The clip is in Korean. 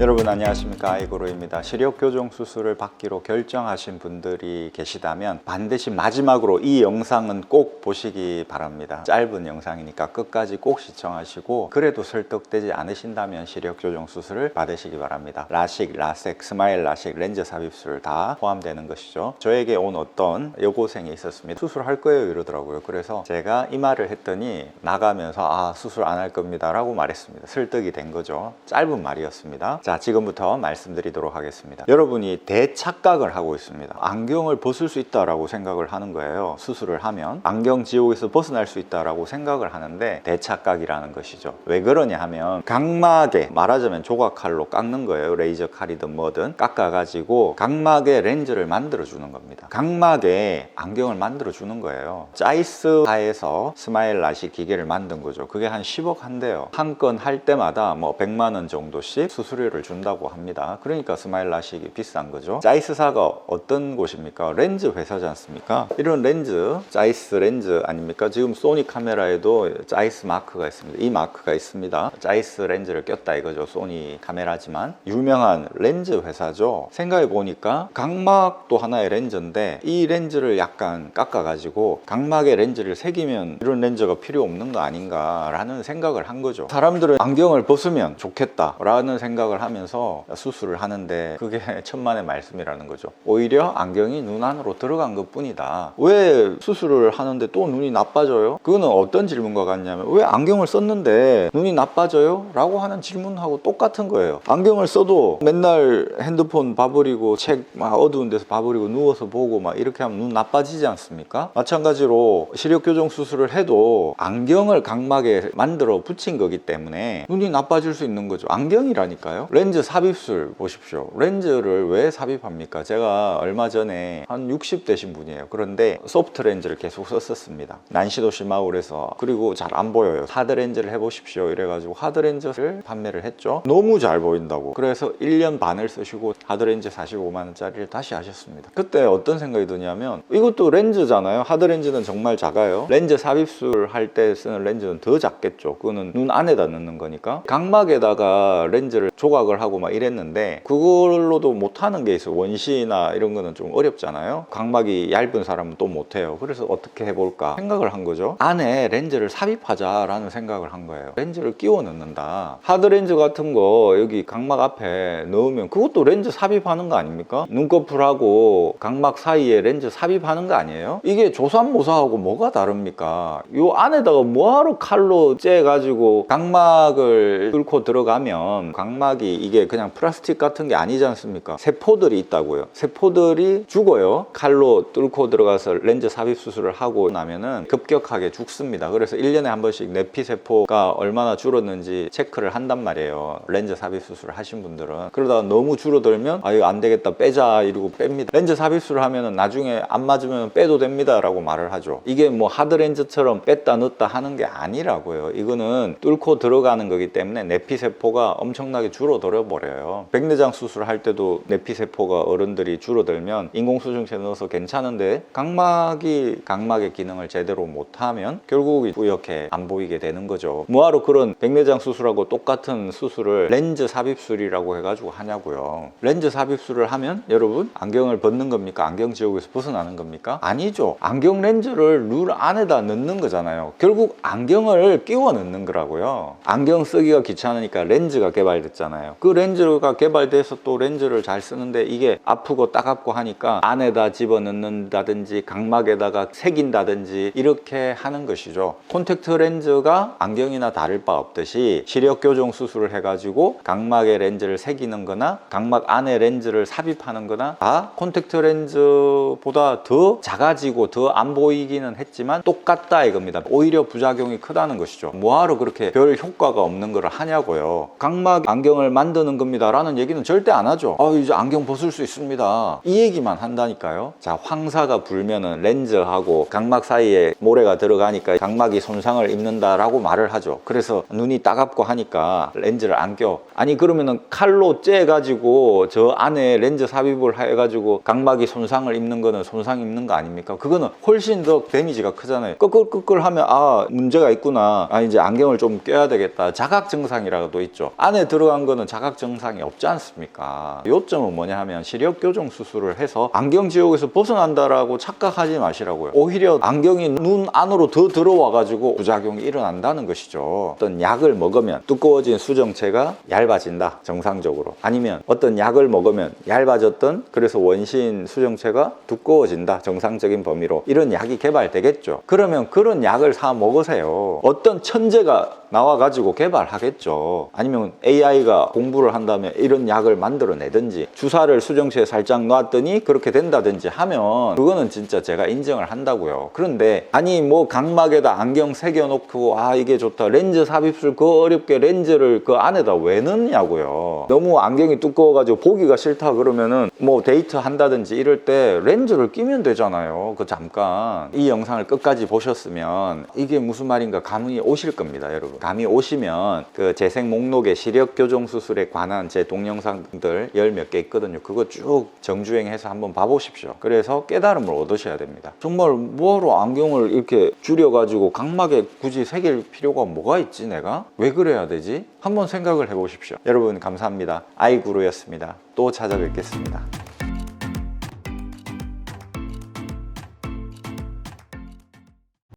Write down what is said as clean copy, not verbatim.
여러분 안녕하십니까, 아이고로입니다. 시력 교정 수술을 받기로 결정하신 분들이 계시다면 반드시 마지막으로 이 영상은 꼭 보시기 바랍니다. 짧은 영상이니까 끝까지 꼭 시청하시고, 그래도 설득되지 않으신다면 시력 교정 수술을 받으시기 바랍니다. 라식, 라섹, 스마일 라식, 렌즈 삽입술 다 포함되는 것이죠. 저에게 온 어떤 여고생이 있었습니다. 수술할 거예요 이러더라고요. 그래서 제가 이 말을 했더니 나가면서 수술 안 할 겁니다 라고 말했습니다. 설득이 된 거죠. 짧은 말이었습니다. 자, 지금부터 말씀드리도록 하겠습니다. 여러분이 대착각을 하고 있습니다. 안경을 벗을 수 있다라고 생각을 하는 거예요. 수술을 하면 안경 지옥에서 벗어날 수 있다라고 생각을 하는데 대착각이라는 것이죠. 왜 그러냐 하면 각막에, 말하자면 조각칼로 깎는 거예요. 레이저 칼이든 뭐든 깎아가지고 각막에 렌즈를 만들어 주는 겁니다. 각막에 안경을 만들어 주는 거예요. 자이스사에서 스마일 라식 기계를 만든 거죠. 그게 한 10억 한대요. 한 건 할 때마다 뭐 100만 원 정도씩 수수료를 준다고 합니다. 그러니까 스마일 라식이 비싼 거죠. 자이스사가 어떤 곳입니까? 렌즈 회사지 않습니까? 이런 렌즈, 자이스 렌즈 아닙니까? 지금 소니 카메라에도 자이스 마크가 있습니다. 이 마크가 있습니다. 자이스 렌즈를 꼈다 이거죠. 소니 카메라지만 유명한 렌즈 회사죠. 생각해 보니까 각막도 하나의 렌즈인데 이 렌즈를 약간 깎아가지고 각막에 렌즈를 새기면 이런 렌즈가 필요 없는 거 아닌가 라는 생각을 한 거죠. 사람들은 안경을 벗으면 좋겠다 라는 생각을 하면서 수술을 하는데 그게 천만의 말씀이라는 거죠. 오히려 안경이 눈 안으로 들어간 것 뿐이다. 왜 수술을 하는데 또 눈이 나빠져요? 그거는 어떤 질문과 같냐면 왜 안경을 썼는데 눈이 나빠져요? 라고 하는 질문하고 똑같은 거예요. 안경을 써도 맨날 핸드폰 봐버리고 책 막 어두운 데서 봐버리고 누워서 보고 막 이렇게 하면 눈 나빠지지 않습니까? 마찬가지로 시력 교정 수술을 해도 안경을 각막에 만들어 붙인 거기 때문에 눈이 나빠질 수 있는 거죠. 안경이라니까요. 렌즈 삽입술 보십시오. 렌즈를 왜 삽입합니까? 제가 얼마 전에 한 60 되신 분이에요. 그런데 소프트 렌즈를 계속 썼었습니다. 난시도 심하고 그래서. 그리고 잘 안 보여요. 하드 렌즈를 해보십시오 이래가지고 하드 렌즈를 판매를 했죠. 너무 잘 보인다고. 그래서 1년 반을 쓰시고 하드 렌즈 45만 원짜리를 다시 하셨습니다. 그때 어떤 생각이 드냐면 이것도 렌즈잖아요. 하드 렌즈는 정말 작아요. 렌즈 삽입술 할 때 쓰는 렌즈는 더 작겠죠. 그거는 눈 안에다 넣는 거니까. 각막에다가 렌즈를 조각을 하고 막 이랬는데 그걸로도 못하는 게 있어요. 원시나 이런 거는 좀 어렵잖아요. 각막이 얇은 사람은 또 못해요. 그래서 어떻게 해볼까 생각을 한 거죠. 안에 렌즈를 삽입하자라는 생각을 한 거예요. 렌즈를 끼워 넣는다. 하드 렌즈 같은 거 여기 각막 앞에 넣으면 그것도 렌즈 삽입하는 거 아닙니까? 눈꺼풀하고 각막 사이에 렌즈 삽입하는 거 아니에요? 이게 조삼모사하고 뭐가 다릅니까? 요 안에다가 뭐하러 칼로 째가지고 각막을 뚫고 들어가면 각막이 이게 그냥 플라스틱 같은 게 아니지 않습니까? 세포들이 있다고요. 세포들이 죽어요. 칼로 뚫고 들어가서 렌즈 삽입 수술을 하고 나면은 급격하게 죽습니다. 그래서 1년에 한 번씩 내피세포가 얼마나 줄었는지 체크를 한단 말이에요. 렌즈 삽입 수술을 하신 분들은. 그러다가 너무 줄어들면 이거 안 되겠다 빼자 이러고 뺍니다. 렌즈 삽입 수술을 하면은 나중에 안 맞으면 빼도 됩니다 라고 말을 하죠. 이게 뭐 하드 렌즈처럼 뺐다 넣었다 하는 게 아니라고요. 이거는 뚫고 들어가는 거기 때문에 내피세포가 엄청나게 줄어들어 버려요. 백내장 수술을 할 때도 내피세포가 어른들이 줄어들면 인공수정체 넣어서 괜찮은데 각막의 기능을 제대로 못하면 결국 뿌옇게 안 보이게 되는 거죠. 뭐하러 그런 백내장 수술하고 똑같은 수술을 렌즈 삽입술이라고 해가지고 하냐고요. 렌즈 삽입술을 하면 여러분 안경을 벗는 겁니까? 안경 지옥에서 벗어나는 겁니까? 아니죠. 안경 렌즈를 눈 안에다 넣는 거잖아요. 결국 안경을 끼워 넣는 거라고요. 안경 쓰기가 귀찮으니까 렌즈가 개발됐잖아요. 그 렌즈가 개발돼서 또 렌즈를 잘 쓰는데 이게 아프고 따갑고 하니까 안에다 집어넣는다든지 각막에다가 새긴다든지 이렇게 하는 것이죠. 콘택트 렌즈가 안경이나 다를 바 없듯이 시력 교정 수술을 해가지고 각막에 렌즈를 새기는 거나 각막 안에 렌즈를 삽입하는 거나 다 콘택트 렌즈보다 더 작아지고 더 안 보이기는 했지만 똑같다 이겁니다. 오히려 부작용이 크다는 것이죠. 뭐하러 그렇게 별 효과가 없는 걸 하냐고요. 각막 안경을 만드는 겁니다 라는 얘기는 절대 안 하죠. 이제 안경 벗을 수 있습니다 이 얘기만 한다니까요. 자, 황사가 불면은 렌즈하고 각막 사이에 모래가 들어가니까 각막이 손상을 입는다 라고 말을 하죠. 그래서 눈이 따갑고 하니까 렌즈를 안 껴. 아니 그러면은 칼로 째가지고 저 안에 렌즈 삽입을 해가지고 각막이 손상을 입는 거는 손상 입는 거 아닙니까? 그거는 훨씬 더 데미지가 크잖아요. 끄끌끄끌 하면 문제가 있구나. 이제 안경을 좀 껴야 되겠다. 자각 증상이라도 있죠. 안에 들어간 거는 자각 증상이 없지 않습니까? 요점은 뭐냐 하면 시력 교정 수술을 해서 안경 지옥에서 벗어난다라고 착각하지 마시라고요. 오히려 안경이 눈 안으로 더 들어와 가지고 부작용이 일어난다는 것이죠. 어떤 약을 먹으면 두꺼워진 수정체가 얇아진다, 정상적으로. 아니면 어떤 약을 먹으면 얇아졌던, 그래서 원신 수정체가 두꺼워진다, 정상적인 범위로. 이런 약이 개발되겠죠. 그러면 그런 약을 사 먹으세요. 어떤 천재가 나와가지고 개발하겠죠. 아니면 AI가 공부를 한 다음에 이런 약을 만들어내든지, 주사를 수정체에 살짝 놨더니 그렇게 된다든지 하면 그거는 진짜 제가 인정을 한다고요. 그런데 아니 뭐 각막에다 안경 새겨놓고 아 이게 좋다, 렌즈 삽입술 그 어렵게 렌즈를 그 안에다 왜 넣냐고요. 너무 안경이 두꺼워가지고 보기가 싫다 그러면은 뭐 데이트 한다든지 이럴 때 렌즈를 끼면 되잖아요. 그 잠깐. 이 영상을 끝까지 보셨으면 이게 무슨 말인가 감이 오실 겁니다, 여러분. 감이 오시면 그 재생 목록에 시력 교정 수술에 관한 제 동영상들 10몇 개 있거든요. 그거 쭉 정주행해서 한번 봐보십시오. 그래서 깨달음을 얻으셔야 됩니다. 정말 뭐하러 안경을 이렇게 줄여가지고 각막에 굳이 새길 필요가 뭐가 있지, 내가? 왜 그래야 되지? 한번 생각을 해보십시오. 여러분 감사합니다. 아이구루였습니다. 또 찾아뵙겠습니다.